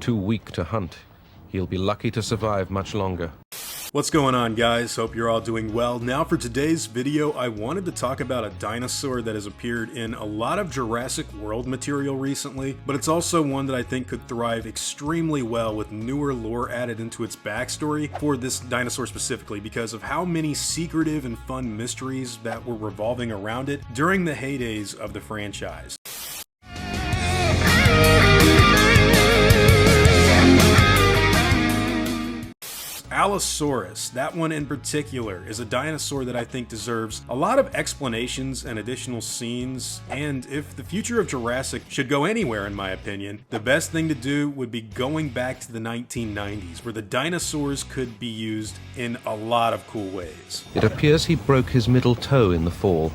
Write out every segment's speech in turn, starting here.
too weak to hunt. He'll be lucky to survive much longer. What's going on, guys? Hope you're all doing well. Now for today's video, I wanted to talk about a dinosaur that has appeared in a lot of Jurassic World material recently, but it's also one that I think could thrive extremely well with newer lore added into its backstory for this dinosaur specifically because of how many secretive and fun mysteries that were revolving around it during the heydays of the franchise. Allosaurus, that one in particular, is a dinosaur that I think deserves a lot of explanations and additional scenes, and if the future of Jurassic should go anywhere in my opinion, the best thing to do would be going back to the 1990s, where the dinosaurs could be used in a lot of cool ways. It appears he broke his middle toe in the fall,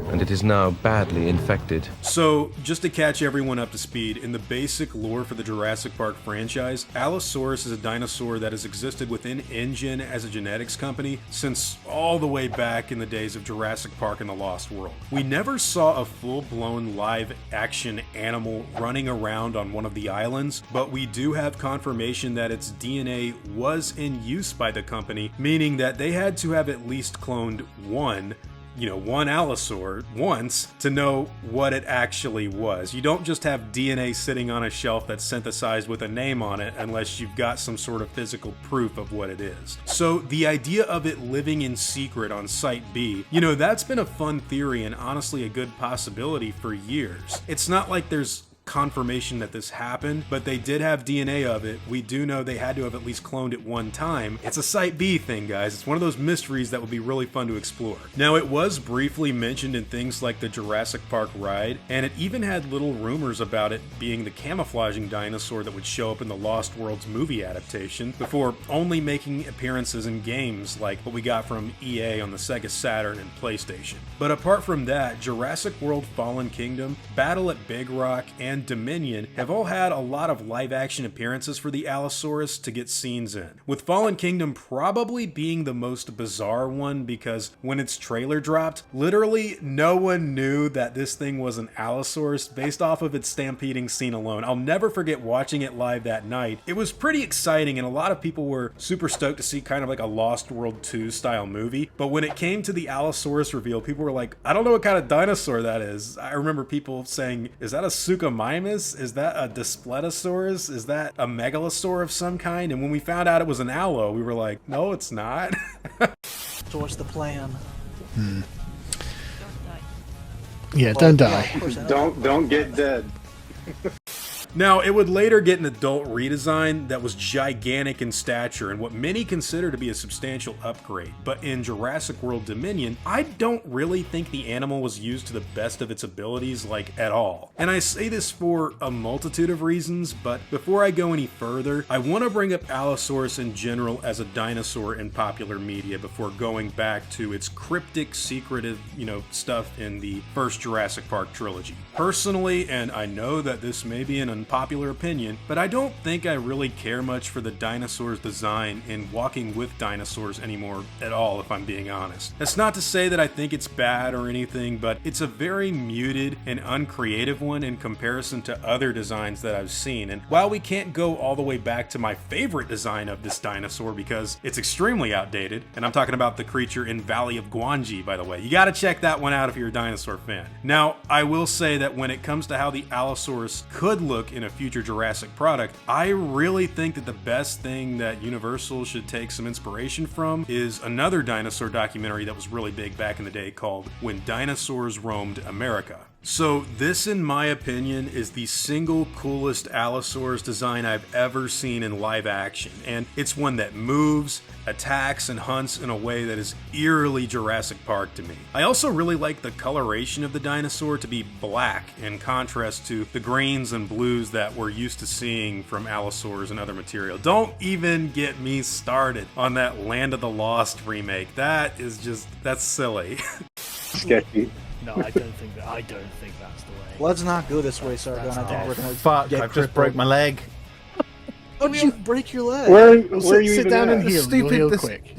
and it is now badly infected. So, just to catch everyone up to speed, in the basic lore for the Jurassic Park franchise, Allosaurus is a dinosaur that has existed within InGen as a genetics company since all the way back in the days of Jurassic Park and the Lost World. We never saw a full-blown live-action animal running around on one of the islands, but we do have confirmation that its DNA was in use by the company, meaning that they had to have at least cloned one Allosaur once to know what it actually was. You don't just have DNA sitting on a shelf that's synthesized with a name on it unless you've got some sort of physical proof of what it is. So the idea of it living in secret on Site B, that's been a fun theory and honestly a good possibility for years. It's not like there's confirmation that this happened, but they did have DNA of it. We do know they had to have at least cloned it one time. It's a Site B thing, guys. It's one of those mysteries that would be really fun to explore. Now, it was briefly mentioned in things like the Jurassic Park ride, and it even had little rumors about it being the camouflaging dinosaur that would show up in the Lost Worlds movie adaptation, before only making appearances in games like what we got from EA on the Sega Saturn and PlayStation. But apart from that, Jurassic World Fallen Kingdom, Battle at Big Rock, and Dominion have all had a lot of live-action appearances for the Allosaurus to get scenes in, with Fallen Kingdom probably being the most bizarre one because when its trailer dropped, literally no one knew that this thing was an Allosaurus based off of its stampeding scene alone. I'll never forget watching it live that night. It was pretty exciting and a lot of people were super stoked to see kind of like a Lost World 2 style movie, but when it came to the Allosaurus reveal, people were like, I don't know what kind of dinosaur that is. I remember people saying, is that a Suchomimus? Is that a Daspletosaurus? Is that a megalosaur of some kind? And when we found out it was an Allo, we were like, no, it's not. So what's the plan? Yeah, don't die. Don't get dead. Now, it would later get an adult redesign that was gigantic in stature and what many consider to be a substantial upgrade, but in Jurassic World Dominion, I don't really think the animal was used to the best of its abilities, like, at all. And I say this for a multitude of reasons, but before I go any further, I want to bring up Allosaurus in general as a dinosaur in popular media before going back to its cryptic, secretive, stuff in the first Jurassic Park trilogy. Personally, and I know that this may be an unpopular opinion, but I don't think I really care much for the dinosaur's design in Walking with Dinosaurs anymore at all, if I'm being honest. That's not to say that I think it's bad or anything, but it's a very muted and uncreative one in comparison to other designs that I've seen. And while we can't go all the way back to my favorite design of this dinosaur because it's extremely outdated, and I'm talking about the creature in Valley of Gwangi, by the way. You gotta check that one out if you're a dinosaur fan. Now, I will say that when it comes to how the Allosaurus could look in a future Jurassic product, I really think that the best thing that Universal should take some inspiration from is another dinosaur documentary that was really big back in the day called When Dinosaurs Roamed America. So this, in my opinion, is the single coolest Allosaurus design I've ever seen in live action, and it's one that moves, attacks, and hunts in a way that is eerily Jurassic Park to me. I also really like the coloration of the dinosaur to be black in contrast to the greens and blues that we're used to seeing from Allosaurs and other material. Don't even get me started on that Land of the Lost remake. That's silly. Sketchy. No, I don't think that's the way. Let's not go this way, Sargon. I think we're gonna Fuck, get I've just broke my leg. How'd you break your leg? Where are you Sit even down at? and heal. You'll heal quick.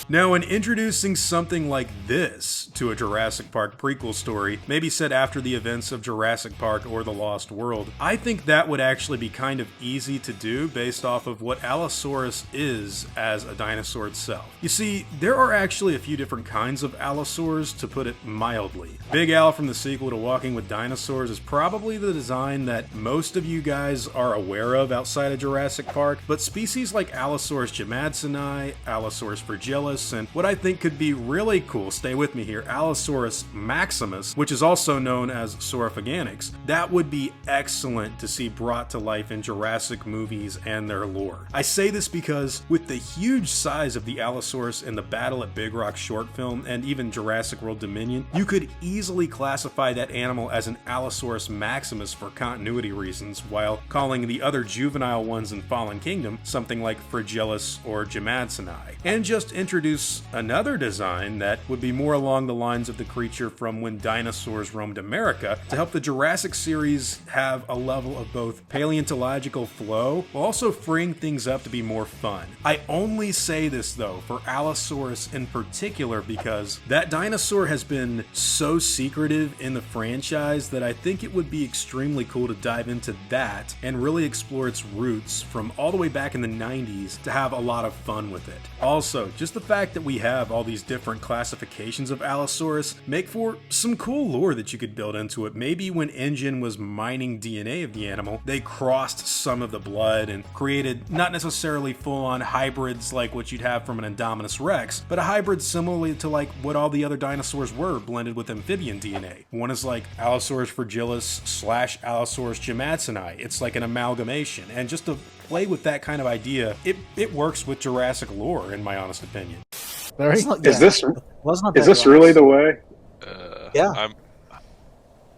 Now, in introducing something like this to a Jurassic Park prequel story, maybe set after the events of Jurassic Park or The Lost World, I think that would actually be kind of easy to do based off of what Allosaurus is as a dinosaur itself. You see, there are actually a few different kinds of Allosaurs, to put it mildly. Big Al from the sequel to Walking with Dinosaurs is probably the design that most of you guys are aware of outside of Jurassic Park, but species like Allosaurus jamadsoni, Allosaurus fragilis, and what I think could be really cool, stay with me here, Allosaurus maximus, which is also known as Saurophaganix, that would be excellent to see brought to life in Jurassic movies and their lore. I say this because with the huge size of the Allosaurus in the Battle at Big Rock short film and even Jurassic World Dominion, you could easily classify that animal as an Allosaurus maximus for continuity reasons, while calling the other juvenile ones in Fallen Kingdom something like fragilis or jamadsoni, and just introduce another design that would be more along the lines of the creature from when dinosaurs roamed America to help the Jurassic series have a level of both paleontological flow while also freeing things up to be more fun. I only say this though for Allosaurus in particular because that dinosaur has been so secretive in the franchise that I think it would be extremely cool to dive into that and really explore its roots from all the way back in the 90s to have a lot of fun with it. Also, just the fact that we have all these different classifications of Allosaurus make for some cool lore that you could build into it. Maybe when InGen was mining DNA of the animal, they crossed some of the blood and created not necessarily full-on hybrids like what you'd have from an Indominus Rex, but a hybrid similarly to like what all the other dinosaurs were blended with amphibian DNA. One is like Allosaurus fragilis / Allosaurus jamadsoni. It's like an amalgamation, and just to play with that kind of idea, it works with Jurassic lore in my honest opinion. Is this really the way? Yeah.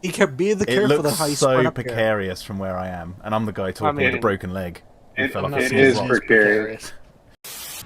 He can be the care for the high so sprint up precarious from where I am, and I'm the guy talking with a broken leg. It is precarious.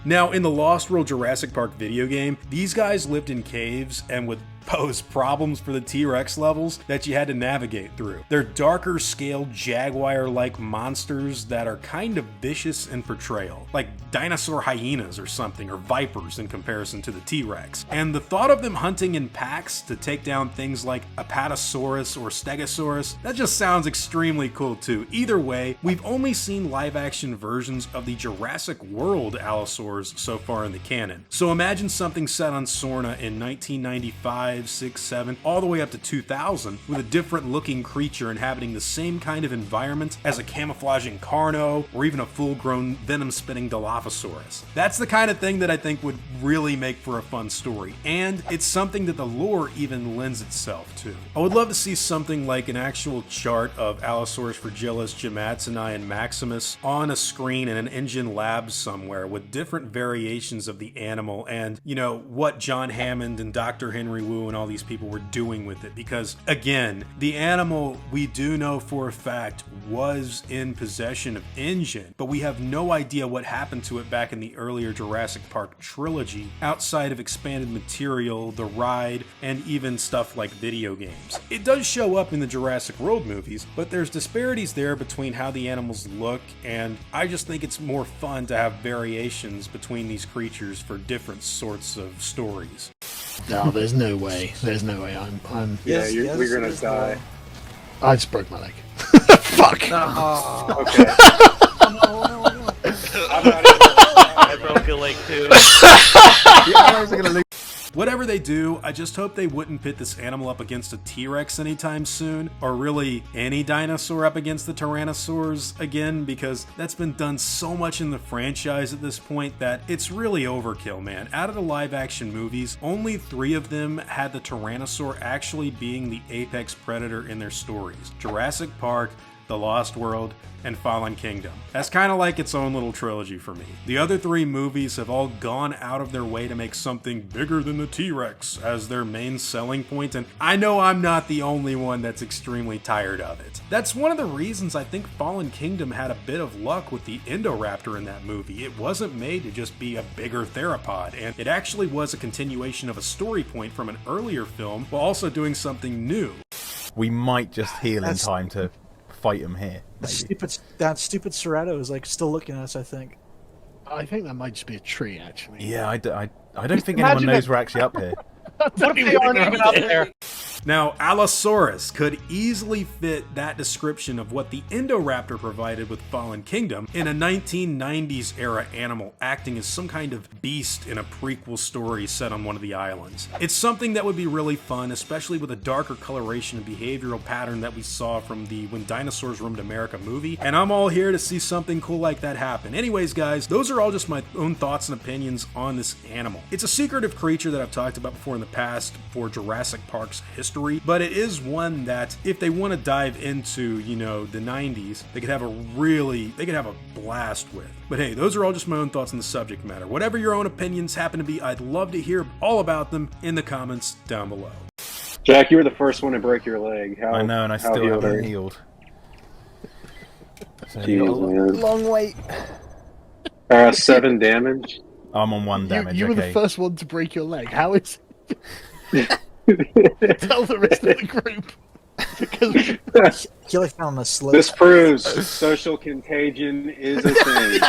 Now, in the Lost World Jurassic Park video game, these guys lived in caves and would pose problems for the T-Rex levels that you had to navigate through. They're darker scaled jaguar-like monsters that are kind of vicious in portrayal, like dinosaur hyenas or something, or vipers in comparison to the T-Rex. And the thought of them hunting in packs to take down things like Apatosaurus or Stegosaurus, that just sounds extremely cool too. Either way, we've only seen live-action versions of the Jurassic World Allosaurs so far in the canon. So imagine something set on Sorna in 1995, 6, 7, all the way up to 2000, with a different looking creature inhabiting the same kind of environment as a camouflaging Carno, or even a full-grown venom-spitting Dilophosaurus. That's the kind of thing that I think would really make for a fun story, and it's something that the lore even lends itself to. I would love to see something like an actual chart of Allosaurus fragilis, jamadsoni, and maximus on a screen in an InGen lab somewhere with different variations of the animal and, you know, what John Hammond and Dr. Henry Wu and all these people were doing with it, because again, the animal we do know for a fact was in possession of InGen, but we have no idea what happened to it back in the earlier Jurassic Park trilogy outside of expanded material, the ride, and even stuff like video games. It does show up in the Jurassic World movies, but there's disparities there between how the animals look, and I just think it's more fun to have variations between these creatures for different sorts of stories. No, there's no way. There's no way. I'm. Yeah, we're gonna die. I just broke my leg. Fuck. Okay. No. I broke a leg too. Whatever they do, I just hope they wouldn't pit this animal up against a T-Rex anytime soon, or really any dinosaur up against the Tyrannosaurs again, because that's been done so much in the franchise at this point that it's really overkill, man. Out of the live-action movies, only 3 of them had the Tyrannosaur actually being the apex predator in their stories: Jurassic Park, The Lost World, and Fallen Kingdom. That's kind of like its own little trilogy for me. The other 3 movies have all gone out of their way to make something bigger than the T-Rex as their main selling point, and I know I'm not the only one that's extremely tired of it. That's one of the reasons I think Fallen Kingdom had a bit of luck with the Indoraptor in that movie. It wasn't made to just be a bigger theropod, and it actually was a continuation of a story point from an earlier film while also doing something new. We might just heal in time to fight him here. That stupid Serrato is like still looking at us, I think. I think that might just be a tree, actually. Yeah, I don't think anyone knows we're actually up here. What if they aren't even up there? Now, Allosaurus could easily fit that description of what the Indoraptor provided with Fallen Kingdom in a 1990s era animal acting as some kind of beast in a prequel story set on one of the islands. It's something that would be really fun, especially with a darker coloration and behavioral pattern that we saw from the When Dinosaurs Roamed America movie, and I'm all here to see something cool like that happen. Anyways, guys, those are all just my own thoughts and opinions on this animal. It's a secretive creature that I've talked about before in the past for Jurassic Park's history, but it is one that if they want to dive into, you know, the 90s, they could have a blast with. But hey, those are all just my own thoughts on the subject matter. Whatever your own opinions happen to be, I'd love to hear all about them in the comments down below. Jack, you were the first one to break your leg. I know, and I still haven't healed. So Jeez, man. Long wait. 7 damage. I'm on 1 damage. You were the first one to break your leg. How is Tell the rest of the group. You're like on a slope. This proves social contagion is a thing.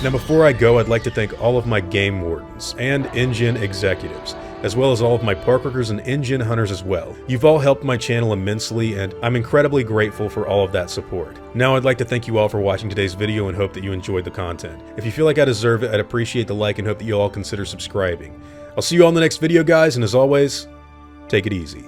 Now before I go, I'd like to thank all of my game wardens and InGen executives, as well as all of my park workers and InGen hunters as well. You've all helped my channel immensely, and I'm incredibly grateful for all of that support. Now I'd like to thank you all for watching today's video and hope that you enjoyed the content. If you feel like I deserve it, I'd appreciate the like and hope that you all consider subscribing. I'll see you all in the next video, guys, and as always, take it easy.